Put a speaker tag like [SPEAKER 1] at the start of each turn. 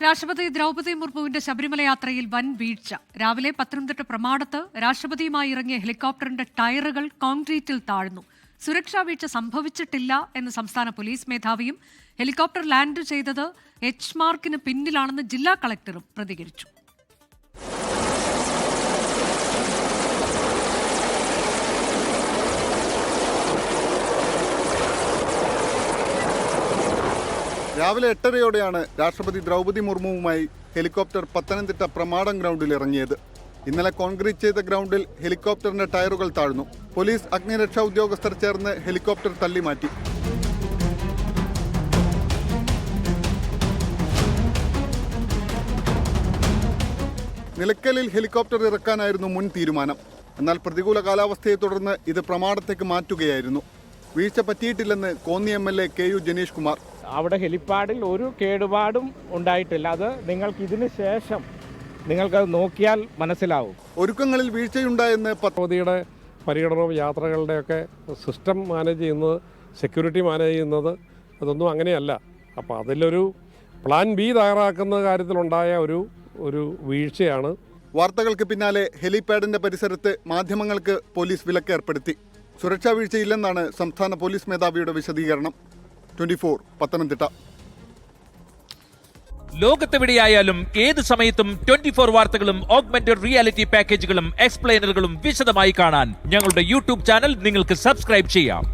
[SPEAKER 1] രാഷ്ട്രപതി ദ്രൗപദി മുർമുവിന്റെ ശബരിമല യാത്രയിൽ വൻ വീഴ്ച. രാവിലെ പത്തനംതിട്ട പ്രമാടത്ത് രാഷ്ട്രപതിയുമായി ഇറങ്ങിയ ഹെലികോപ്റ്ററിന്റെ ടയറുകൾ കോൺക്രീറ്റിൽ താഴ്ന്നു. സുരക്ഷാ വീഴ്ച സംഭവിച്ചിട്ടില്ല എന്ന് സംസ്ഥാന പോലീസ് മേധാവിയും ഹെലികോപ്റ്റർ ലാൻഡ് ചെയ്തത് എച്ച് മാർക്കിന് പിന്നിലാണെന്ന് ജില്ലാ കളക്ടറും പ്രതികരിച്ചു.
[SPEAKER 2] രാവിലെ 8:30യോടെയാണ് രാഷ്ട്രപതി ദ്രൗപദി മുർമുവുമായി ഹെലികോപ്റ്റർ പത്തനംതിട്ട പ്രമാടം ഗ്രൗണ്ടിൽ ഇറങ്ങിയത്. ഇന്നലെ കോൺക്രീറ്റ് ചെയ്ത ഗ്രൗണ്ടിൽ ഹെലികോപ്റ്ററിന്റെ ടയറുകൾ താഴ്ന്നു. പോലീസ് അഗ്നിരക്ഷാ ഉദ്യോഗസ്ഥർ ചേർന്ന് ഹെലികോപ്റ്റർ തള്ളിമാറ്റി. നിലയ്ക്കലിൽ ഹെലികോപ്റ്റർ ഇറക്കാനായിരുന്നു മുൻ തീരുമാനം. എന്നാൽ പ്രതികൂല കാലാവസ്ഥയെ തുടർന്ന് ഇത് പ്രമാടത്തേക്ക് മാറ്റുകയായിരുന്നു. വീഴ്ച പറ്റിയിട്ടില്ലെന്ന് കോന്നി MLA KU ജനീഷ് കുമാർ.
[SPEAKER 3] അവിടെ ഹെലിപ്പാഡിൽ ഒരു കേടുപാടും ഉണ്ടായിട്ടില്ല. അത് നിങ്ങൾക്ക് ഇതിന് ശേഷം നിങ്ങൾക്കത് നോക്കിയാൽ മനസ്സിലാവും.
[SPEAKER 2] ഒരുക്കങ്ങളിൽ വീഴ്ചയുണ്ടായെന്ന്
[SPEAKER 4] മോദിയുടെ പര്യടനവും യാത്രകളുടെയൊക്കെ സിസ്റ്റം മാനേജ് ചെയ്യുന്നത്, സെക്യൂരിറ്റി മാനേജ് ചെയ്യുന്നത് അതൊന്നും അങ്ങനെയല്ല. അപ്പോൾ അതിലൊരു പ്ലാൻ B തയ്യാറാക്കുന്ന കാര്യത്തിലുണ്ടായ ഒരു വീഴ്ചയാണ്.
[SPEAKER 2] വാർത്തകൾക്ക് പിന്നാലെ ഹെലിപാഡിന്റെ പരിസരത്ത് മാധ്യമങ്ങൾക്ക് പോലീസ് വിലക്ക് ഏർപ്പെടുത്തി. സുരക്ഷാ വീഴ്ചയില്ലെന്നാണ് സംസ്ഥാന പോലീസ് മേധാവിയുടെ വിശദീകരണം. 24 പത്തനംതിട്ട.
[SPEAKER 5] ലോകത്തെവിടെയായാലും ഏത് സമയത്തും 24 വാർത്തകളും ഓഗ്മെന്റഡ് റിയാലിറ്റി പാക്കേജുകളും എക്സ്പ്ലെയിനറുകളും വിശദമായി കാണാൻ ഞങ്ങളുടെ യൂട്യൂബ് ചാനൽ നിങ്ങൾക്ക് സബ്സ്ക്രൈബ് ചെയ്യാം.